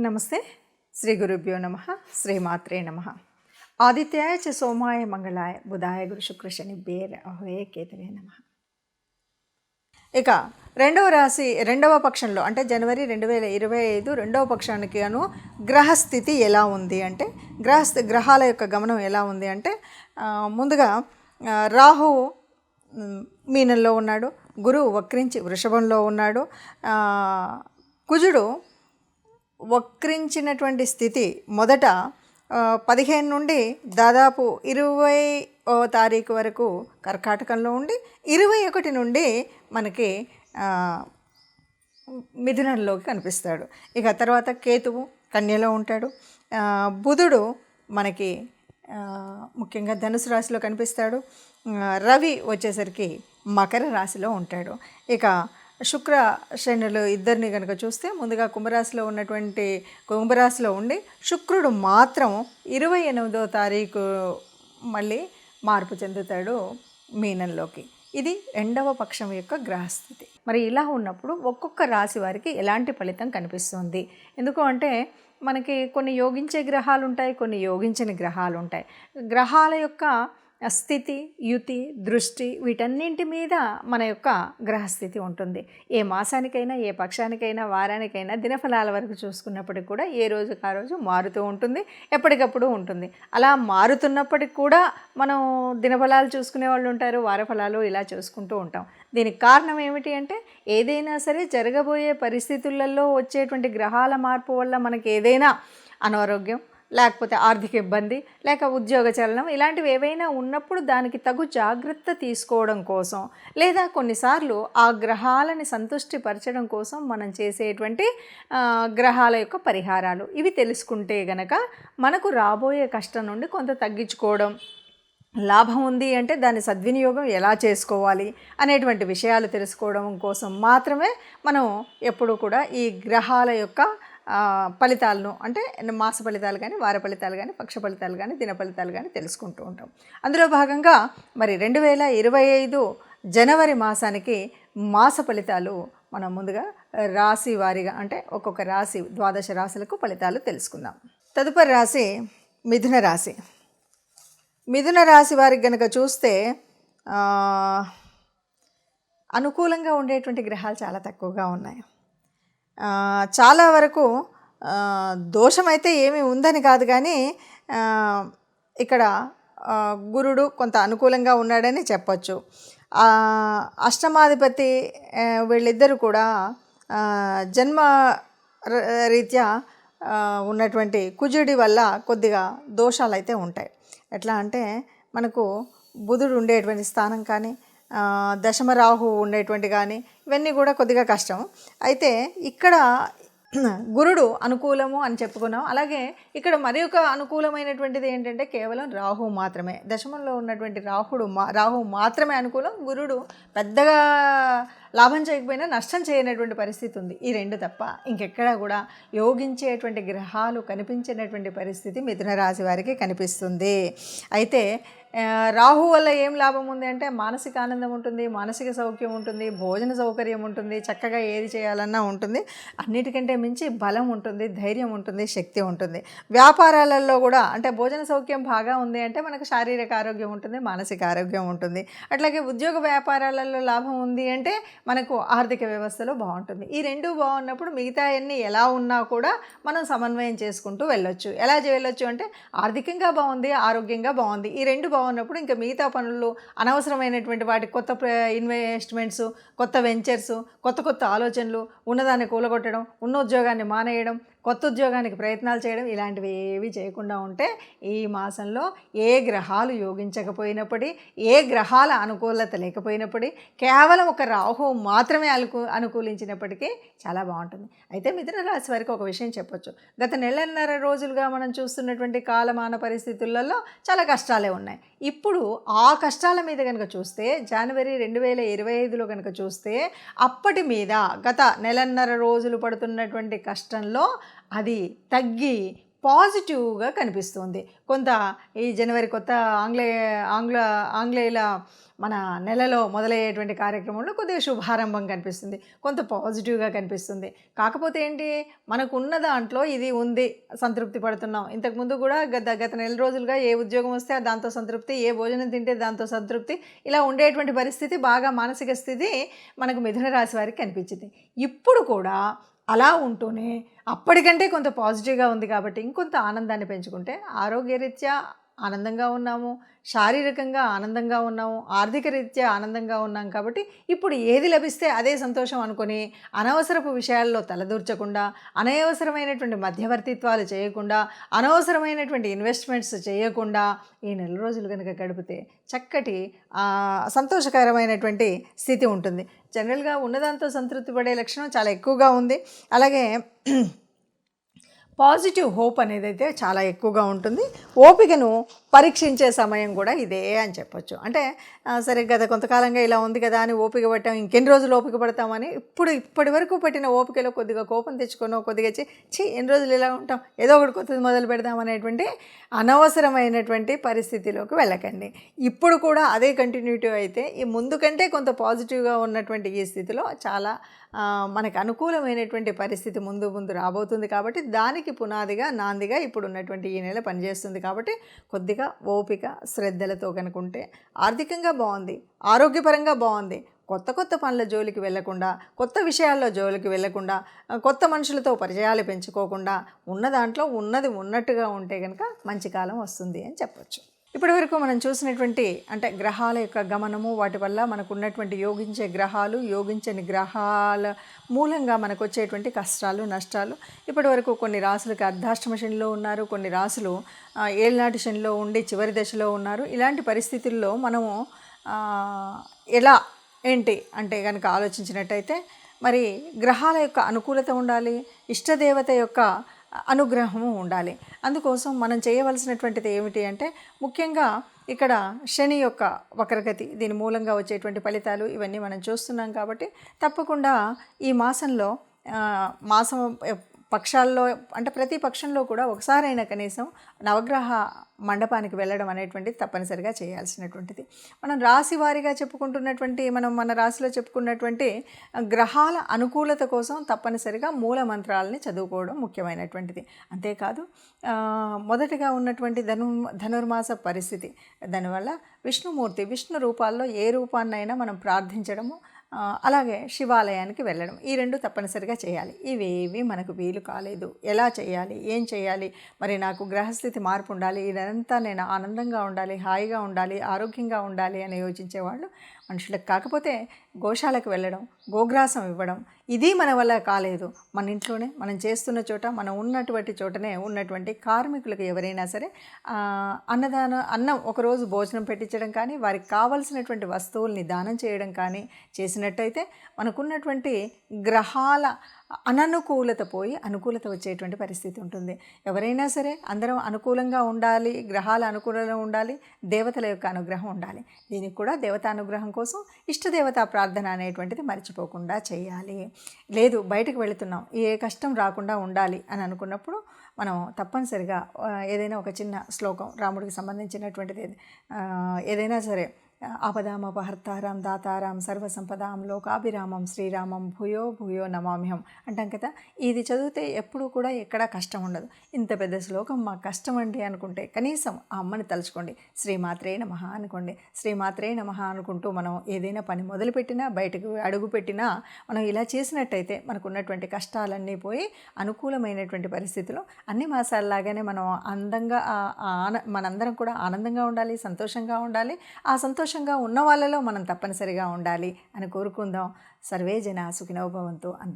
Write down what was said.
నమస్తే. శ్రీ గురుభ్యో నమ. శ్రీమాత్రే నమ. ఆదిత్యాయ చ సోమాయ మంగళాయ బుధాయ గురు శుక్ర శనిభ్యే రాహవే కేతవే నమ. ఇక రెండవ రాశి రెండవ పక్షంలో అంటే జనవరి 2025 రెండవ పక్షానికి గాను గ్రహస్థితి ఎలా ఉంది అంటే గ్రహాల యొక్క గమనం ఎలా ఉంది అంటే ముందుగా రాహు మీనంలో ఉన్నాడు, గురువు వక్రించి వృషభంలో ఉన్నాడు, కుజుడు వక్రించినటువంటి స్థితి మొదట 15 నుండి దాదాపు 20వ తారీఖు వరకు కర్కాటకంలో ఉండి 21 నుండి మనకి మిథునంలోకి కనిపిస్తాడు. ఇక తర్వాత కేతువు కన్యలో ఉంటాడు, బుధుడు మనకి ముఖ్యంగా ధనుసు రాశిలో కనిపిస్తాడు, రవి వచ్చేసరికి మకర రాశిలో ఉంటాడు. ఇక శుక్ర శనులు ఇద్దరిని కనుక చూస్తే ముందుగా కుంభరాశిలో ఉండి శుక్రుడు మాత్రం 28వ తారీఖు మళ్ళీ మార్పు చెందుతాడు మీనంలోకి. ఇది రెండవ పక్షం యొక్క గ్రహస్థితి. మరి ఇలా ఉన్నప్పుడు ఒక్కొక్క రాశి వారికి ఎలాంటి ఫలితం కనిపిస్తుంది? ఎందుకు అంటే మనకి కొన్ని యోగించే గ్రహాలు ఉంటాయి, కొన్ని యోగించని గ్రహాలు ఉంటాయి. గ్రహాల యొక్క స్థితి, యుతి, దృష్టి వీటన్నింటి మీద మన యొక్క గ్రహస్థితి ఉంటుంది. ఏ మాసానికైనా, ఏ పక్షానికైనా, వారానికైనా దినఫలాల వరకు చూసుకున్నప్పటికి కూడా ఏ రోజుకి ఆ రోజు మారుతూ ఉంటుంది, ఎప్పటికప్పుడు ఉంటుంది. అలా మారుతున్నప్పటికి కూడా మనం దినఫలాలు చూసుకునే వాళ్ళు ఉంటారు, వారఫలాలు ఇలా చూసుకుంటూ ఉంటాం. దీనికి కారణం ఏమిటి అంటే ఏదైనా సరే జరగబోయే పరిస్థితులలో వచ్చేటువంటి గ్రహాల మార్పు వల్ల మనకి ఏదైనా అనారోగ్యం, లేకపోతే ఆర్థిక ఇబ్బంది, లేక ఉద్యోగ చలనం ఇలాంటివి ఏవైనా ఉన్నప్పుడు దానికి తగు జాగ్రత్త తీసుకోవడం కోసం, లేదా కొన్నిసార్లు ఆ గ్రహాలని సంతృష్టిపరచడం కోసం మనం చేసేటువంటి గ్రహాల యొక్క పరిహారాలు ఇవి తెలుసుకుంటే గనక మనకు రాబోయే కష్టం నుండి కొంత తగ్గించుకోవడం, లాభం ఉంది అంటే దాని సద్వినియోగం ఎలా చేసుకోవాలి అనేటువంటి విషయాలు తెలుసుకోవడం కోసం మాత్రమే మనం ఎప్పుడూ కూడా ఈ గ్రహాల యొక్క ఫలితాలను అంటే మాస ఫలితాలు కానీ, వార ఫలితాలు కానీ, పక్ష ఫలితాలు కానీ, దిన ఫలితాలు కానీ తెలుసుకుంటూ ఉంటాం. అందులో భాగంగా మరి 2025 జనవరి మాసానికి మాస ఫలితాలు మనం ముందుగా రాశి వారీగా అంటే ఒక్కొక్క రాశి 12 రాశులకు ఫలితాలు తెలుసుకుందాం. తదుపరి రాశి మిథున రాశి. మిథున రాశి వారికి కనుక చూస్తే అనుకూలంగా ఉండేటువంటి గ్రహాలు చాలా తక్కువగా ఉన్నాయి. చాలా వరకు దోషమైతే ఏమీ ఉందని కాదు, కానీ ఇక్కడ గురుడు కొంత అనుకూలంగా ఉన్నాడని చెప్పచ్చు. అష్టమాధిపతి వీళ్ళిద్దరూ కూడా జన్మ రీత్యా ఉన్నటువంటి కుజుడి వల్ల కొద్దిగా దోషాలు అయితే ఉంటాయి. ఎట్లా అంటే మనకు బుధుడు ఉండేటువంటి స్థానం కానీ, దశమరాహు ఉండేటువంటి కానీ ఇవన్నీ కూడా కొద్దిగా కష్టం. అయితే ఇక్కడ గురుడు అనుకూలము అని చెప్పుకున్నాం. అలాగే ఇక్కడ మరి ఒక అనుకూలమైనటువంటిది ఏంటంటే కేవలం రాహు మాత్రమే. దశమంలో ఉన్నటువంటి రాహు మాత్రమే అనుకూలం. గురుడు పెద్దగా లాభం చేయకపోయినా నష్టం చేయనటువంటి పరిస్థితి ఉంది. ఈ రెండు తప్ప ఇంకెక్కడా కూడా యోగించేటువంటి గ్రహాలు కనిపించినటువంటి పరిస్థితి మిథున రాశి వారికి కనిపిస్తుంది. అయితే రాహు వల్ల ఏం లాభం ఉంది అంటే మానసిక ఆనందం ఉంటుంది, మానసిక సౌఖ్యం ఉంటుంది, భోజన సౌకర్యం ఉంటుంది, చక్కగా ఏది చేయాలన్నా ఉంటుంది, అన్నిటికంటే మించి బలం ఉంటుంది, ధైర్యం ఉంటుంది, శక్తి ఉంటుంది. వ్యాపారాలలో కూడా అంటే భోజన సౌఖ్యం బాగా ఉంది అంటే మనకు శారీరక ఆరోగ్యం ఉంటుంది, మానసిక ఆరోగ్యం ఉంటుంది. అట్లాగే ఉద్యోగ వ్యాపారాలలో లాభం ఉంది అంటే మనకు ఆర్థిక వ్యవస్థలో బాగుంటుంది. ఈ రెండు బాగున్నప్పుడు మిగతా అన్నీ ఎలా ఉన్నా కూడా మనం సమన్వయం చేసుకుంటూ వెళ్ళొచ్చు. ఎలా వెళ్ళొచ్చు అంటే ఆర్థికంగా బాగుంది, ఆరోగ్యంగా బాగుంది, ఈ రెండు ఉన్నప్పుడు ఇంకా మిగతా పనులు అనవసరమైనటువంటి వాటి కొత్త ఇన్వెస్ట్మెంట్స్, కొత్త వెంచర్స్, కొత్త ఆలోచనలు, ఉన్నదాన్ని కూలగొట్టడం, ఉన్న ఉద్యోగాన్ని మానేయడం, కొత్త ఉద్యోగానికి ప్రయత్నాలు చేయడం ఇలాంటివి ఏవి చేయకుండా ఉంటే ఈ మాసంలో ఏ గ్రహాలు యోగించకపోయినప్పటికీ, ఏ గ్రహాల అనుకూలత లేకపోయినప్పటికీ, కేవలం ఒక రాహు మాత్రమే అనుకూలించినప్పటికీ చాలా బాగుంటుంది. అయితే మిథున రాశి వారికి ఒక విషయం చెప్పొచ్చు. గత నెలన్నర రోజులుగా మనం చూస్తున్నటువంటి కాలమాన పరిస్థితులలో చాలా కష్టాలే ఉన్నాయి. ఇప్పుడు ఆ కష్టాల మీద కనుక చూస్తే జనవరి 2025లో కనుక చూస్తే అప్పటి మీద గత నెలన్నర రోజులు పడుతున్నటువంటి కష్టంలో అది తగ్గి పాజిటివ్గా కనిపిస్తుంది. కొంత ఈ జనవరి కొత్త ఆంగ్లేయుల మన నెలలో మొదలయ్యేటువంటి కార్యక్రమంలో కొద్దిగా శుభారంభం కనిపిస్తుంది, కొంత పాజిటివ్గా కనిపిస్తుంది. కాకపోతే ఏంటి, మనకున్న దాంట్లో ఇది ఉంది, సంతృప్తి పడుతున్నాం. ఇంతకుముందు కూడా గత నెల రోజులుగా ఏ ఉద్యోగం వస్తే దాంతో సంతృప్తి, ఏ భోజనం తింటే దాంతో సంతృప్తి, ఇలా ఉండేటువంటి పరిస్థితి, బాగా మానసిక స్థితి మనకు మిథున రాశి వారికి కనిపించింది. ఇప్పుడు కూడా అలా ఉంటూనే అప్పటికంటే కొంత పాజిటివ్గా ఉంది కాబట్టి ఇంకొంత ఆనందాన్ని పెంచుకుంటే ఆరోగ్యరీత్యా ఆనందంగా ఉన్నాము, శారీరకంగా ఆనందంగా ఉన్నాము, ఆర్థిక రీత్యా ఆనందంగా ఉన్నాం. కాబట్టి ఇప్పుడు ఏది లభిస్తే అదే సంతోషం అనుకొని అనవసరపు విషయాల్లో తలదూర్చకుండా, అనవసరమైనటువంటి మధ్యవర్తిత్వాలు చేయకుండా, అనవసరమైనటువంటి ఇన్వెస్ట్మెంట్స్ చేయకుండా ఈ నెల రోజులు కనుక గడిపితే చక్కటి సంతోషకరమైనటువంటి స్థితి ఉంటుంది. జనరల్గా ఉన్నదాంతో సంతృప్తి పడే లక్షణం చాలా ఎక్కువగా ఉంది. అలాగే పాజిటివ్ హోప్ అనేది అయితే చాలా ఎక్కువగా ఉంటుంది. ఓపికను పరీక్షించే సమయం కూడా ఇదే అని చెప్పొచ్చు. అంటే సరే గత కొంతకాలంగా ఇలా ఉంది కదా అని ఓపిక పట్టాం, ఇంకెన్ని రోజులు ఓపిక పడతామని ఇప్పటి వరకు పట్టిన ఓపికలో కొద్దిగా కోపం తెచ్చుకున్నాం, కొద్దిగా ఎన్ని రోజులు ఇలా ఉంటాం, ఏదో ఒకటి కొత్తది మొదలు పెడదామనేటువంటి అనవసరమైనటువంటి పరిస్థితిలోకి వెళ్ళకండి. ఇప్పుడు కూడా అదే కంటిన్యూటీ అయితే ఈ ముందు కంటే కొంత పాజిటివ్గా ఉన్నటువంటి ఈ స్థితిలో చాలా మనకు అనుకూలమైనటువంటి పరిస్థితి ముందు రాబోతుంది. కాబట్టి దానికి పునాదిగా నాందిగా ఇప్పుడు ఉన్నటువంటి ఈ నెల పనిచేస్తుంది. కాబట్టి కొద్దిగా ఓపిక శ్రద్ధలతో కనుకుంటే ఆర్థికంగా బాగుంది, ఆరోగ్యపరంగా బాగుంది. కొత్త పనుల జోలికి వెళ్లకుండా, కొత్త విషయాల్లో జోలికి వెళ్లకుండా, కొత్త మనుషులతో పరిచయాలు పెంచుకోకుండా ఉన్న దాంట్లో ఉన్నది ఉన్నట్టుగా ఉంటే కనుక మంచి కాలం వస్తుంది అని చెప్పొచ్చు. ఇప్పటివరకు మనం చూసినటువంటి అంటే గ్రహాల యొక్క గమనము, వాటి వల్ల మనకు ఉన్నటువంటి యోగించే గ్రహాలు, యోగించని గ్రహాల మూలంగా మనకు వచ్చేటువంటి కష్టాలు, నష్టాలు, ఇప్పటివరకు కొన్ని రాసులకు అర్ధాష్టమ శనిలో ఉన్నారు, కొన్ని రాసులు ఏళ్ళనాటి శనిలో ఉండి చివరి దశలో ఉన్నారు. ఇలాంటి పరిస్థితుల్లో మనము ఎలా ఏంటి అంటే కనుక ఆలోచించినట్టయితే మరి గ్రహాల యొక్క అనుకూలత ఉండాలి, ఇష్టదేవత యొక్క అనుగ్రహము ఉండాలి. అందుకోసం మనం చేయవలసినటువంటిది ఏమిటి అంటే ముఖ్యంగా ఇక్కడ శని యొక్క వక్రగతి, దీని మూలంగా వచ్చేటువంటి ఫలితాలు ఇవన్నీ మనం చూస్తున్నాం. కాబట్టి తప్పకుండా ఈ మాసంలో పక్షాల్లో అంటే ప్రతి పక్షంలో కూడా ఒకసారైనా కనీసం నవగ్రహ మండపానికి వెళ్ళడం అనేటువంటిది తప్పనిసరిగా చేయాల్సినటువంటిది. మనం రాశి వారీగా చెప్పుకుంటున్నటువంటి మన రాశిలో చెప్పుకున్నటువంటి గ్రహాల అనుకూలత కోసం తప్పనిసరిగా మూల మంత్రాలని చదువుకోవడం ముఖ్యమైనటువంటిది. అంతేకాదు మొదటిగా ఉన్నటువంటి ధనుర్మాస పరిస్థితి, దానివల్ల విష్ణు రూపాల్లో ఏ రూపాన్నైనా మనం ప్రార్థించడము, అలాగే శివాలయానికి వెళ్ళడం, ఈ రెండు తప్పనిసరిగా చేయాలి. ఇవేవి మనకు వీలు కాలేదు, ఎలా చేయాలి, ఏం చేయాలి, మరి నాకు గ్రహస్థితి మార్పు ఉండాలి, ఇదంతా నేను ఆనందంగా ఉండాలి, హాయిగా ఉండాలి, ఆరోగ్యంగా ఉండాలి అని యోచించేవాళ్ళు మనుషులకు. కాకపోతే గోశాలకు వెళ్ళడం, గోగ్రాసం ఇవ్వడం, ఇది మన వల్ల కాలేదు. మన ఇంట్లోనే మనం చేస్తున్న చోట, మనం ఉన్నటువంటి చోటనే ఉన్నటువంటి కార్మికులకు ఎవరైనా సరే అన్నం ఒకరోజు భోజనం పెట్టించడం కానీ, వారికి కావలసినటువంటి వస్తువుల్ని దానం చేయడం కానీ చేసినట్టయితే మనకున్నటువంటి గ్రహాల అననుకూలత పోయి అనుకూలత వచ్చేటువంటి పరిస్థితి ఉంటుంది. ఎవరైనా సరే అందరం అనుకూలంగా ఉండాలి, గ్రహాల అనుకూలంగా ఉండాలి, దేవతల యొక్క అనుగ్రహం ఉండాలి. దీనికి కూడా దేవతానుగ్రహం కోసం ఇష్టదేవతా ప్రార్థన అనేటువంటిది మర్చిపోకుండా చేయాలి. లేదు బయటకు వెళుతున్నాం, ఏ కష్టం రాకుండా ఉండాలి అని అనుకున్నప్పుడు మనం తప్పనిసరిగా ఏదైనా ఒక చిన్న శ్లోకం, రాముడికి సంబంధించినటువంటిది ఏదైనా సరే, ఆపదామపహర్తారాం దాతారాం సర్వసంపదాం లోకాభిరామం శ్రీరామం భూయో భూయో నమామ్యహం అంటాం కదా. ఇది చదివితే ఎప్పుడూ కూడా ఎక్కడా కష్టం ఉండదు. ఇంత పెద్ద శ్లోకం మాకు కష్టం అండి అనుకుంటే కనీసం ఆ అమ్మని తలుచుకోండి, శ్రీమాత్రే నమః అనుకోండి. శ్రీమాత్రే నమః అనుకుంటూ మనం ఏదైనా పని మొదలుపెట్టినా, బయటకు అడుగుపెట్టినా మనం ఇలా చేసినట్టయితే మనకు ఉన్నటువంటి కష్టాలన్నీ పోయి అనుకూలమైనటువంటి పరిస్థితులు అన్ని మాసాలలాగానే మనం అందంగా మనందరం కూడా ఆనందంగా ఉండాలి, సంతోషంగా ఉండాలి. ఆ సంతోషంగా ఉన్న వాళ్ళలో మనం తప్పనిసరిగా ఉండాలి అని కోరుకుందాం. సర్వే జనా సుఖినో భవంతు అందాం.